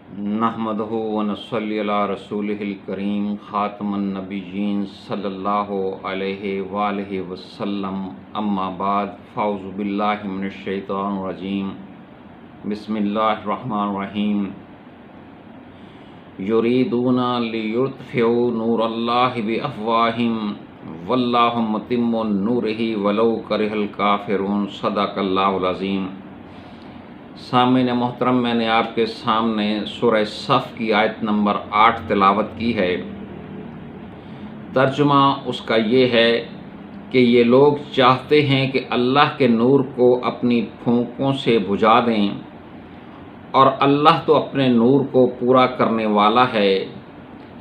نحمدہ ونصلی علی رسولہ الکریم خاتم النبیین صلی اللہ علیہ وآلہ وسلم اما بعد فاعوذ باللہ من الشیطان الرجیم بسم اللہ الرحمن الرحیم یریدون لیطفئوا نور اللہ بافواہہم واللہ متم نورہ ولو کرہ الکافرون صدق اللہ العظیم۔ سامعین محترم، میں نے آپ کے سامنے سورہ صف کی آیت نمبر 8 تلاوت کی ہے۔ ترجمہ اس کا یہ ہے کہ یہ لوگ چاہتے ہیں کہ اللہ کے نور کو اپنی پھونکوں سے بجھا دیں، اور اللہ تو اپنے نور کو پورا کرنے والا ہے،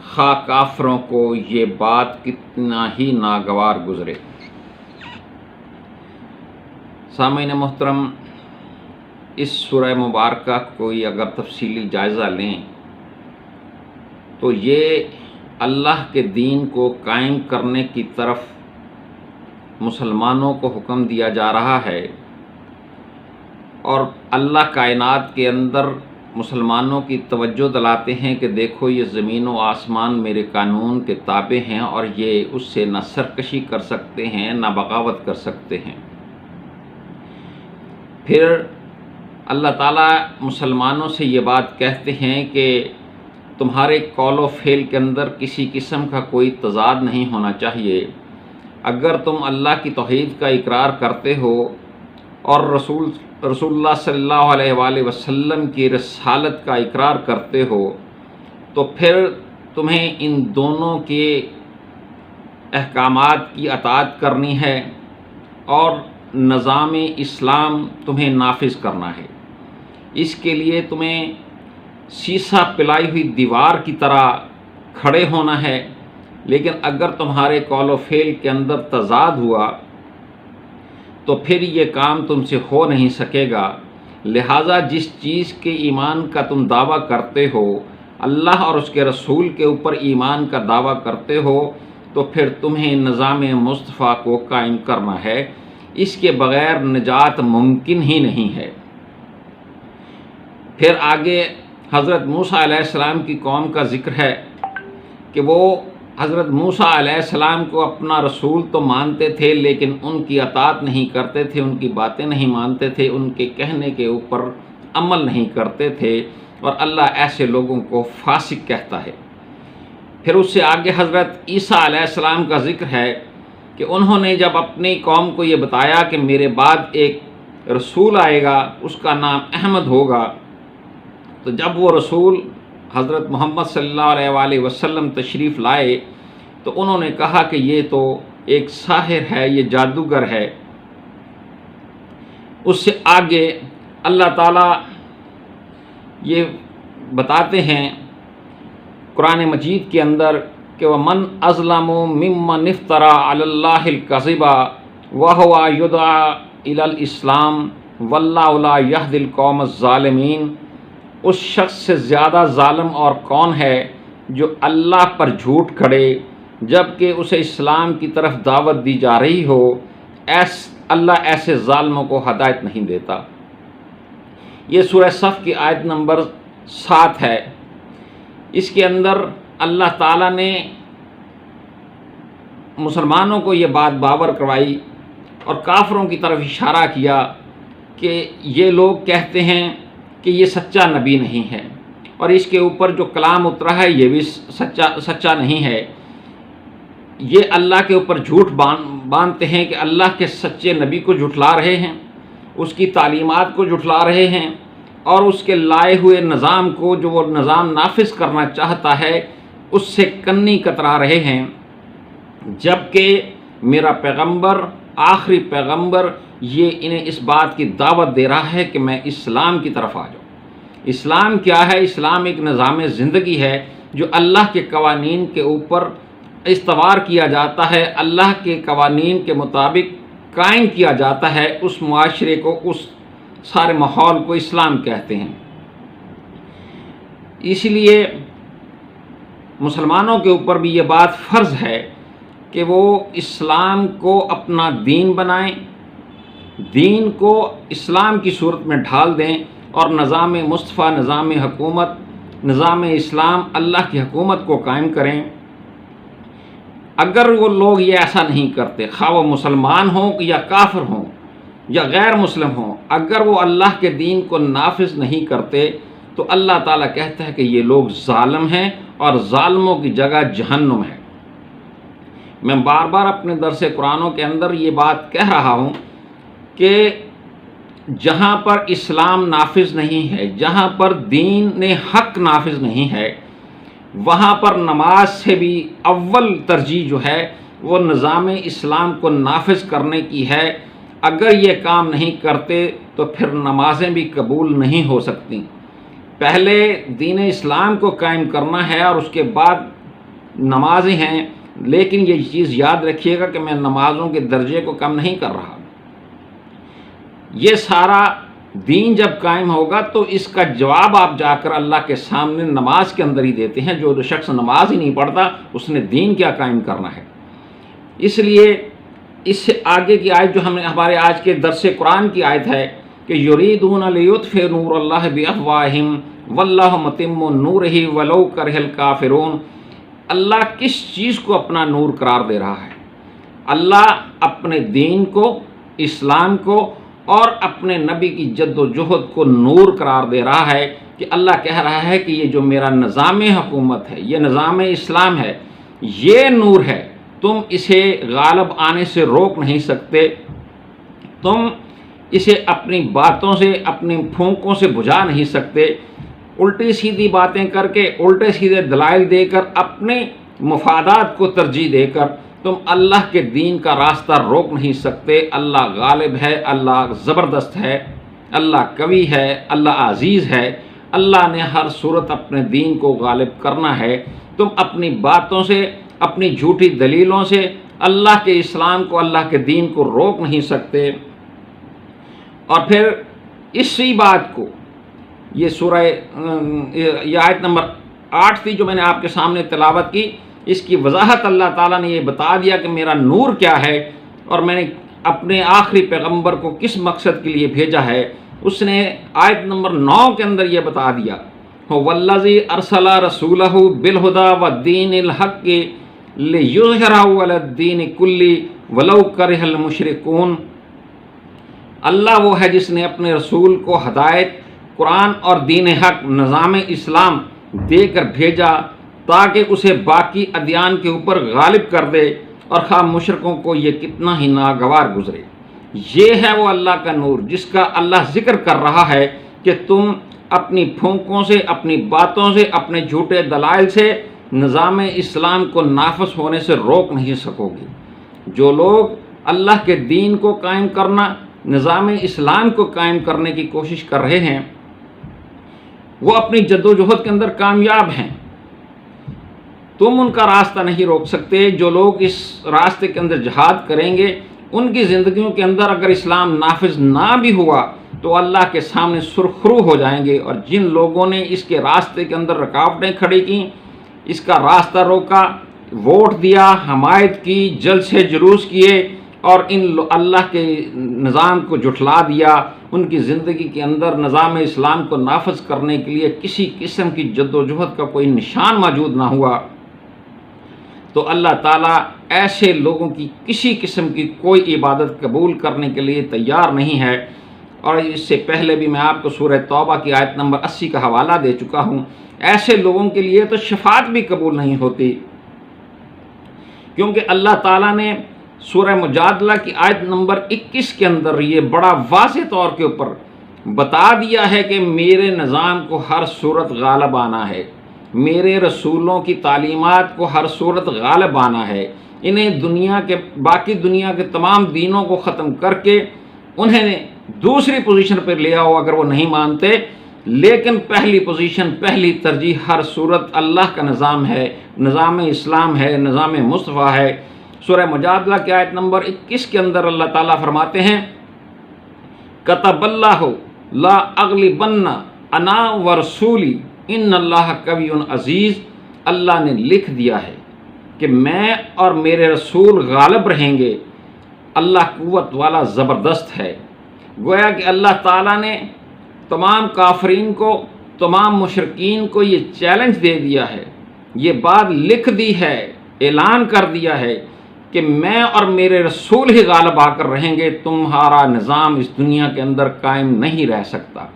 خواہ کافروں کو یہ بات کتنا ہی ناگوار گزرے۔ سامعین محترم، اس سورہ مبارکہ کوئی اگر تفصیلی جائزہ لیں تو یہ اللہ کے دین کو قائم کرنے کی طرف مسلمانوں کو حکم دیا جا رہا ہے، اور اللہ کائنات کے اندر مسلمانوں کی توجہ دلاتے ہیں کہ دیکھو یہ زمین و آسمان میرے قانون کے تابع ہیں، اور یہ اس سے نہ سرکشی کر سکتے ہیں نہ بغاوت کر سکتے ہیں۔ پھر اللہ تعالیٰ مسلمانوں سے یہ بات کہتے ہیں کہ تمہارے قول و فعل کے اندر کسی قسم کا کوئی تضاد نہیں ہونا چاہیے۔ اگر تم اللہ کی توحید کا اقرار کرتے ہو اور رسول اللہ صلی اللہ علیہ وآلہ وسلم کی رسالت کا اقرار کرتے ہو تو پھر تمہیں ان دونوں کے احکامات کی اطاعت کرنی ہے، اور نظام اسلام تمہیں نافذ کرنا ہے۔ اس کے لیے تمہیں سیسا پلائی ہوئی دیوار کی طرح کھڑے ہونا ہے، لیکن اگر تمہارے قول و فعل کے اندر تضاد ہوا تو پھر یہ کام تم سے ہو نہیں سکے گا۔ لہٰذا جس چیز کے ایمان کا تم دعویٰ کرتے ہو، اللہ اور اس کے رسول کے اوپر ایمان کا دعویٰ کرتے ہو، تو پھر تمہیں نظام مصطفیٰ کو قائم کرنا ہے۔ اس کے بغیر نجات ممکن ہی نہیں ہے۔ پھر آگے حضرت موسیٰ علیہ السلام کی قوم کا ذکر ہے کہ وہ حضرت موسیٰ علیہ السلام کو اپنا رسول تو مانتے تھے، لیکن ان کی اطاعت نہیں کرتے تھے، ان کی باتیں نہیں مانتے تھے، ان کے کہنے کے اوپر عمل نہیں کرتے تھے، اور اللہ ایسے لوگوں کو فاسق کہتا ہے۔ پھر اس سے آگے حضرت عیسیٰ علیہ السلام کا ذکر ہے کہ انہوں نے جب اپنی قوم کو یہ بتایا کہ میرے بعد ایک رسول آئے گا، اس کا نام احمد ہوگا، تو جب وہ رسول حضرت محمد صلی اللہ علیہ وآلہ وسلم تشریف لائے تو انہوں نے کہا کہ یہ تو ایک ساحر ہے، یہ جادوگر ہے۔ اس سے آگے اللہ تعالیٰ یہ بتاتے ہیں قرآن مجید کے اندر کہ وَمَنْ أَظْلَمُ مِمَّنِ افْتَرَىٰ عَلَى اللَّهِ الْكَذِبَ وَهُوَ يُدْعَىٰ إِلَى الْإِسْلَامِ وَاللَّهُ لَا يَهْدِي الْقَوْمَ الظَّالِمِينَ۔ اس شخص سے زیادہ ظالم اور کون ہے جو اللہ پر جھوٹ کھڑے جبکہ اسے اسلام کی طرف دعوت دی جا رہی ہو؟ اللہ ایسے ظالموں کو ہدایت نہیں دیتا۔ یہ سورہ صف کی آیت نمبر 7 ہے۔ اس کے اندر اللہ تعالیٰ نے مسلمانوں کو یہ بات باور کروائی اور کافروں کی طرف اشارہ کیا کہ یہ لوگ کہتے ہیں کہ یہ سچا نبی نہیں ہے، اور اس کے اوپر جو کلام اترا ہے یہ بھی سچا نہیں ہے۔ یہ اللہ کے اوپر جھوٹ باندھتے ہیں کہ اللہ کے سچے نبی کو جھٹلا رہے ہیں، اس کی تعلیمات کو جھٹلا رہے ہیں، اور اس کے لائے ہوئے نظام کو جو وہ نظام نافذ کرنا چاہتا ہے اس سے کنی کترا رہے ہیں، جبکہ میرا پیغمبر آخری پیغمبر یہ انہیں اس بات کی دعوت دے رہا ہے کہ میں اسلام کی طرف آ جاؤں۔ اسلام کیا ہے؟ اسلام ایک نظام زندگی ہے جو اللہ کے قوانین کے اوپر استوار کیا جاتا ہے، اللہ کے قوانین کے مطابق قائم کیا جاتا ہے۔ اس معاشرے کو، اس سارے ماحول کو اسلام کہتے ہیں۔ اس لیے مسلمانوں کے اوپر بھی یہ بات فرض ہے کہ وہ اسلام کو اپنا دین بنائیں، دین کو اسلام کی صورت میں ڈھال دیں، اور نظام مصطفیٰ، نظام حکومت نظام اسلام، اللہ کی حکومت کو قائم کریں۔ اگر وہ لوگ یہ ایسا نہیں کرتے، خواہ وہ مسلمان ہوں یا کافر ہوں یا غیر مسلم ہوں، اگر وہ اللہ کے دین کو نافذ نہیں کرتے تو اللہ تعالیٰ کہتا ہے کہ یہ لوگ ظالم ہیں اور ظالموں کی جگہ جہنم ہے۔ میں بار بار اپنے درس قرآنوں کے اندر یہ بات کہہ رہا ہوں کہ جہاں پر اسلام نافذ نہیں ہے، جہاں پر دین حق نافذ نہیں ہے، وہاں پر نماز سے بھی اول ترجیح جو ہے وہ نظام اسلام کو نافذ کرنے کی ہے۔ اگر یہ کام نہیں کرتے تو پھر نمازیں بھی قبول نہیں ہو سکتی۔ پہلے دین اسلام کو قائم کرنا ہے اور اس کے بعد نمازیں ہیں، لیکن یہ چیز یاد رکھیے گا کہ میں نمازوں کے درجے کو کم نہیں کر رہا۔ یہ سارا دین جب قائم ہوگا تو اس کا جواب آپ جا کر اللہ کے سامنے نماز کے اندر ہی دیتے ہیں۔ جو شخص نماز ہی نہیں پڑھتا اس نے دین کیا قائم کرنا ہے۔ اس لیے اس سے آگے کی آیت جو ہمارے آج کے درس قرآن کی آیت ہے کہ یریدون لیطفئوا نور اللہ بافواہہم واللہ متم نورہ ولو کرہ الکافرون۔ اللہ کس چیز کو اپنا نور قرار دے رہا ہے؟ اللہ اپنے دین کو، اسلام کو اور اپنے نبی کی جد و جہد کو نور قرار دے رہا ہے کہ اللہ کہہ رہا ہے کہ یہ جو میرا نظام حکومت ہے، یہ نظام اسلام ہے، یہ نور ہے، تم اسے غالب آنے سے روک نہیں سکتے، تم اسے اپنی باتوں سے، اپنی پھونکوں سے بجھا نہیں سکتے، الٹی سیدھی باتیں کر کے، الٹے سیدھے دلائل دے کر، اپنے مفادات کو ترجیح دے کر تم اللہ کے دین کا راستہ روک نہیں سکتے۔ اللہ غالب ہے، اللہ زبردست ہے، اللہ قوی ہے، اللہ عزیز ہے، اللہ نے ہر صورت اپنے دین کو غالب کرنا ہے۔ تم اپنی باتوں سے، اپنی جھوٹی دلیلوں سے اللہ کے اسلام کو، اللہ کے دین کو روک نہیں سکتے۔ اور پھر اسی بات کو یہ سورہ یہ آیت نمبر 8 تھی جو میں نے آپ کے سامنے تلاوت کی، اس کی وضاحت اللہ تعالیٰ نے یہ بتا دیا کہ میرا نور کیا ہے اور میں نے اپنے آخری پیغمبر کو کس مقصد کے لیے بھیجا ہے۔ اس نے آیت نمبر 9 کے اندر یہ بتا دیا، وَالَّذِي أَرْسَلَ رَسُولَهُ بِالْهُدَى وَالدِّينِ الْحَقِّ لِيُظْهِرَهُ عَلَى الدِّينِ كُلِّهِ وَلَوْ كَرِهَ الْمُشْرِكُونَ۔ اللہ وہ ہے جس نے اپنے رسول کو ہدایت، قرآن اور دین حق، نظام اسلام دے کر بھیجا تاکہ اسے باقی ادیان کے اوپر غالب کر دے، اور خواہ مشرکوں کو یہ کتنا ہی ناگوار گزرے۔ یہ ہے وہ اللہ کا نور جس کا اللہ ذکر کر رہا ہے کہ تم اپنی پھونکوں سے، اپنی باتوں سے، اپنے جھوٹے دلائل سے نظام اسلام کو نافذ ہونے سے روک نہیں سکو گے۔ جو لوگ اللہ کے دین کو قائم کرنا، نظام اسلام کو قائم کرنے کی کوشش کر رہے ہیں، وہ اپنی جد و جہد کے اندر کامیاب ہیں۔ تم ان کا راستہ نہیں روک سکتے۔ جو لوگ اس راستے کے اندر جہاد کریں گے، ان کی زندگیوں کے اندر اگر اسلام نافذ نہ بھی ہوا تو اللہ کے سامنے سرخرو ہو جائیں گے۔ اور جن لوگوں نے اس کے راستے کے اندر رکاوٹیں کھڑی کیں، اس کا راستہ روکا، ووٹ دیا، حمایت کی، جلسے جلوس کیے اور اللہ کے نظام کو جھٹلا دیا، ان کی زندگی کے اندر نظام اسلام کو نافذ کرنے کے لیے کسی قسم کی جد و جہد کا کوئی نشان موجود نہ ہوا، تو اللہ تعالیٰ ایسے لوگوں کی کسی قسم کی کوئی عبادت قبول کرنے کے لیے تیار نہیں ہے۔ اور اس سے پہلے بھی میں آپ کو سورہ توبہ کی آیت نمبر 80 کا حوالہ دے چکا ہوں۔ ایسے لوگوں کے لیے تو شفاعت بھی قبول نہیں ہوتی، کیونکہ اللہ تعالیٰ نے سورہ مجادلہ کی آیت نمبر 21 کے اندر یہ بڑا واضح طور کے اوپر بتا دیا ہے کہ میرے نظام کو ہر صورت غالب آنا ہے، میرے رسولوں کی تعلیمات کو ہر صورت غالب آنا ہے، انہیں باقی دنیا کے تمام دینوں کو ختم کر کے انہیں دوسری پوزیشن پر لے آؤ اگر وہ نہیں مانتے، لیکن پہلی پوزیشن، پہلی ترجیح ہر صورت اللہ کا نظام ہے، نظام اسلام ہے، نظام مصطفیٰ ہے۔ سورہ مجادلہ کی آیت نمبر 21 کے اندر اللہ تعالیٰ فرماتے ہیں، کتب اللہ لا اغلبن انا ورسولی ان اللہ قوی عزیز۔ اللہ نے لکھ دیا ہے کہ میں اور میرے رسول غالب رہیں گے، اللہ قوت والا زبردست ہے۔ گویا کہ اللہ تعالیٰ نے تمام کافرین کو تمام مشرکین کو یہ چیلنج دے دیا ہے، یہ بات لکھ دی ہے، اعلان کر دیا ہے کہ میں اور میرے رسول ہی غالب آ کر رہیں گے، تمہارا نظام اس دنیا کے اندر قائم نہیں رہ سکتا۔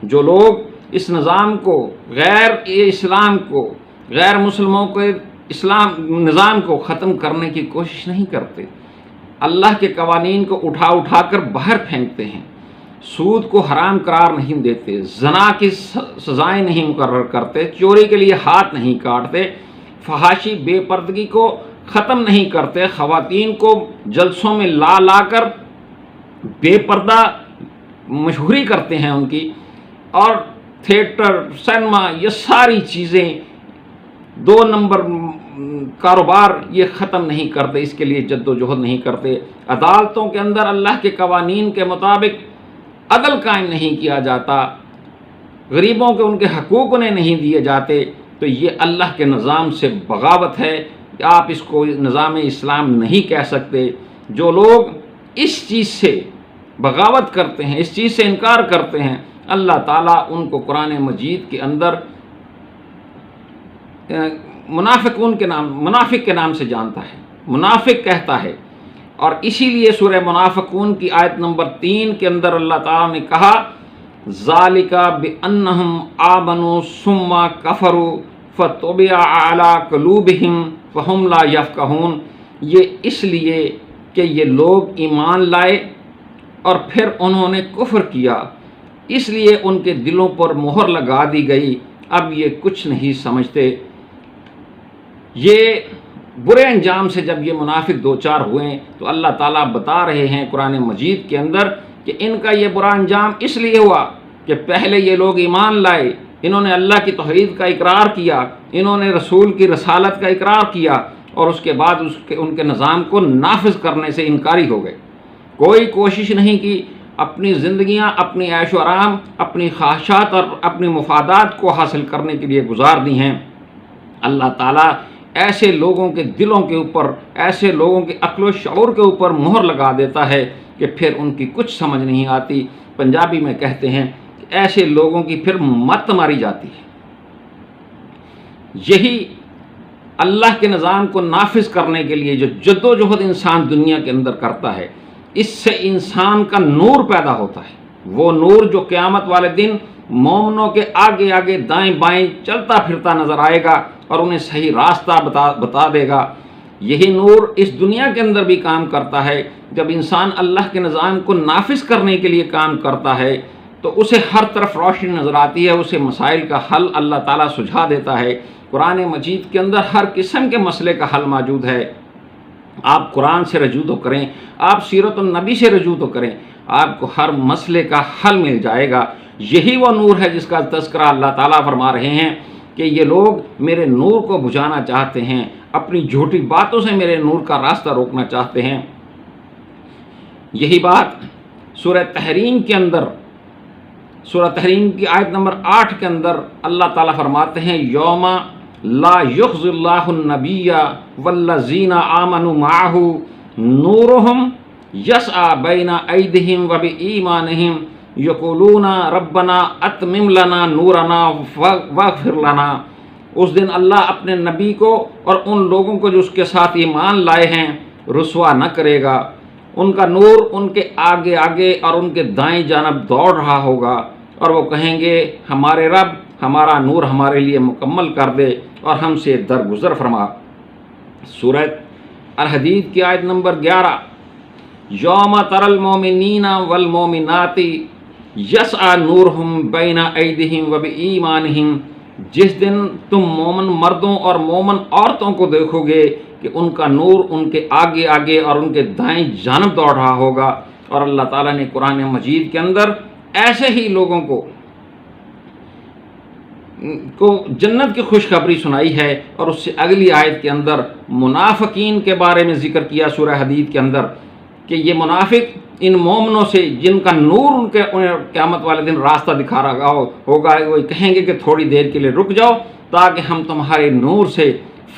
جو لوگ اس نظام کو، غیر اسلام کو، غیر مسلموں کو اسلام نظام کو ختم کرنے کی کوشش نہیں کرتے، اللہ کے قوانین کو اٹھا اٹھا کر باہر پھینکتے ہیں، سود کو حرام قرار نہیں دیتے، زنا کی سزائیں نہیں مقرر کرتے، چوری کے لیے ہاتھ نہیں کاٹتے، فحاشی بے پردگی کو ختم نہیں کرتے، خواتین کو جلسوں میں لا لا کر بے پردہ مشہوری کرتے ہیں ان کی، اور تھیٹر، سینما، یہ ساری چیزیں، 2 نمبر کاروبار یہ ختم نہیں کرتے، اس کے لیے جد و جہد نہیں کرتے، عدالتوں کے اندر اللہ کے قوانین کے مطابق عدل قائم نہیں کیا جاتا، غریبوں کے ان کے حقوق انہیں نہیں دیے جاتے، تو یہ اللہ کے نظام سے بغاوت ہے۔ آپ اس کو نظام اسلام نہیں کہہ سکتے۔ جو لوگ اس چیز سے بغاوت کرتے ہیں، اس چیز سے انکار کرتے ہیں، اللہ تعالیٰ ان کو قرآن مجید کے اندر منافق کے نام سے جانتا ہے، منافق کہتا ہے، اور اسی لیے سورہ منافقون کی آیت نمبر 3 کے اندر اللہ تعالیٰ نے کہا ذَلِكَ بِأَنَّهُمْ آمَنُوا ثُمَّ كَفَرُوا فَطُبِعَ عَلَىٰ قُلُوبِهِمْ فَهُمْ لَا يَفْقَهُونَ، یہ اس لیے کہ یہ لوگ ایمان لائے اور پھر انہوں نے کفر کیا، اس لیے ان کے دلوں پر مہر لگا دی گئی، اب یہ کچھ نہیں سمجھتے۔ یہ برے انجام سے جب یہ منافق دوچار ہوئے تو اللہ تعالیٰ بتا رہے ہیں قرآن مجید کے اندر کہ ان کا یہ برا انجام اس لیے ہوا کہ پہلے یہ لوگ ایمان لائے، انہوں نے اللہ کی توحید کا اقرار کیا، انہوں نے رسول کی رسالت کا اقرار کیا، اور اس کے بعد ان کے نظام کو نافذ کرنے سے انکاری ہو گئے، کوئی کوشش نہیں کی، اپنی زندگیاں اپنی عیش و آرام، اپنی خواہشات اور اپنی مفادات کو حاصل کرنے کے لیے گزار دی ہیں۔ اللہ تعالیٰ ایسے لوگوں کے دلوں کے اوپر، ایسے لوگوں کے عقل و شعور کے اوپر مہر لگا دیتا ہے کہ پھر ان کی کچھ سمجھ نہیں آتی۔ پنجابی میں کہتے ہیں کہ ایسے لوگوں کی پھر مت ماری جاتی ہے۔ یہی اللہ کے نظام کو نافذ کرنے کے لیے جو جد و جہد انسان دنیا کے اندر کرتا ہے، اس سے انسان کا نور پیدا ہوتا ہے، وہ نور جو قیامت والے دن مومنوں کے آگے آگے دائیں بائیں چلتا پھرتا نظر آئے گا اور انہیں صحیح راستہ بتا دے گا۔ یہی نور اس دنیا کے اندر بھی کام کرتا ہے۔ جب انسان اللہ کے نظام کو نافذ کرنے کے لیے کام کرتا ہے تو اسے ہر طرف روشنی نظر آتی ہے، اسے مسائل کا حل اللہ تعالیٰ سجھا دیتا ہے۔ قرآن مجید کے اندر ہر قسم کے مسئلے کا حل موجود ہے۔ آپ قرآن سے رجوع تو کریں، آپ سیرت النبی سے رجوع تو کریں، آپ کو ہر مسئلے کا حل مل جائے گا۔ یہی وہ نور ہے جس کا تذکرہ اللہ تعالیٰ فرما رہے ہیں کہ یہ لوگ میرے نور کو بجھانا چاہتے ہیں، اپنی جھوٹی باتوں سے میرے نور کا راستہ روکنا چاہتے ہیں۔ یہی بات سورہ تحریم کے اندر، سورہ تحریم کی آیت نمبر 8 کے اندر اللہ تعالیٰ فرماتے ہیں یوم لا یخزی اللہ النبی والذین آمنوا معہ نورہم یسعی بین ایدیہم وبایمانہم یقولون ربنا اتمم لنا نورنا واغفر لنا۔ اس دن اللہ اپنے نبی کو اور ان لوگوں کو جو اس کے ساتھ ایمان لائے ہیں رسوا نہ کرے گا، ان کا نور ان کے آگے آگے اور ان کے دائیں جانب دوڑ رہا ہوگا، اور وہ کہیں گے ہمارے رب ہمارا نور ہمارے لیے مکمل کر دے اور ہم سے درگزر فرما۔ سورۃ الحدید کی آیت نمبر 11 یوم تری المؤمنین والمؤمنات یسعی نورہم بین ایدیہم وبایمانہم، جس دن تم مومن مردوں اور مومن عورتوں کو دیکھو گے کہ ان کا نور ان کے آگے آگے اور ان کے دائیں جانب دوڑ رہا ہوگا۔ اور اللہ تعالیٰ نے قرآن مجید کے اندر ایسے ہی لوگوں کو جنت کی خوشخبری سنائی ہے، اور اس سے اگلی آیت کے اندر منافقین کے بارے میں ذکر کیا سورہ حدید کے اندر کہ یہ منافق ان مومنوں سے جن کا نور ان کے قیامت والے دن راستہ دکھا رہا ہوگا، وہ کہیں گے کہ تھوڑی دیر کے لیے رک جاؤ تاکہ ہم تمہارے نور سے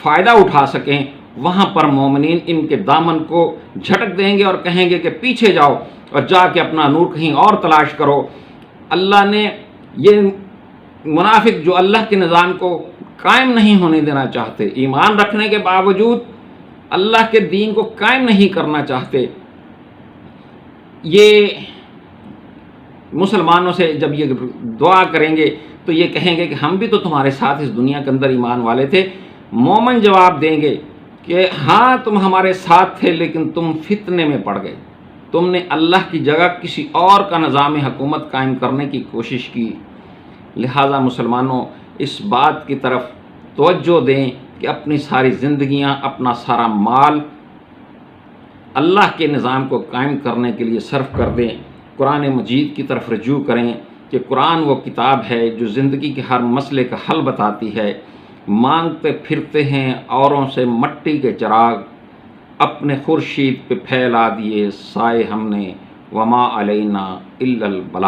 فائدہ اٹھا سکیں۔ وہاں پر مومنین ان کے دامن کو جھٹک دیں گے اور کہیں گے کہ پیچھے جاؤ اور جا کے اپنا نور کہیں اور تلاش کرو۔ اللہ نے یہ منافق جو اللہ کے نظام کو قائم نہیں ہونے دینا چاہتے، ایمان رکھنے کے باوجود اللہ کے دین کو قائم نہیں کرنا چاہتے، یہ مسلمانوں سے جب یہ دعا کریں گے تو یہ کہیں گے کہ ہم بھی تو تمہارے ساتھ اس دنیا کے اندر ایمان والے تھے۔ مومن جواب دیں گے کہ ہاں تم ہمارے ساتھ تھے، لیکن تم فتنے میں پڑ گئے، تم نے اللہ کی جگہ کسی اور کا نظام حکومت قائم کرنے کی کوشش کی۔ لہٰذا مسلمانوں اس بات کی طرف توجہ دیں کہ اپنی ساری زندگیاں، اپنا سارا مال اللہ کے نظام کو قائم کرنے کے لیے صرف کر دیں، قرآن مجید کی طرف رجوع کریں کہ قرآن وہ کتاب ہے جو زندگی کے ہر مسئلے کا حل بتاتی ہے۔ مانگتے پھرتے ہیں اوروں سے مٹی کے چراغ، اپنے خورشید پہ پھیلا دیے سائے ہم نے، وما علینا الا البلاغ۔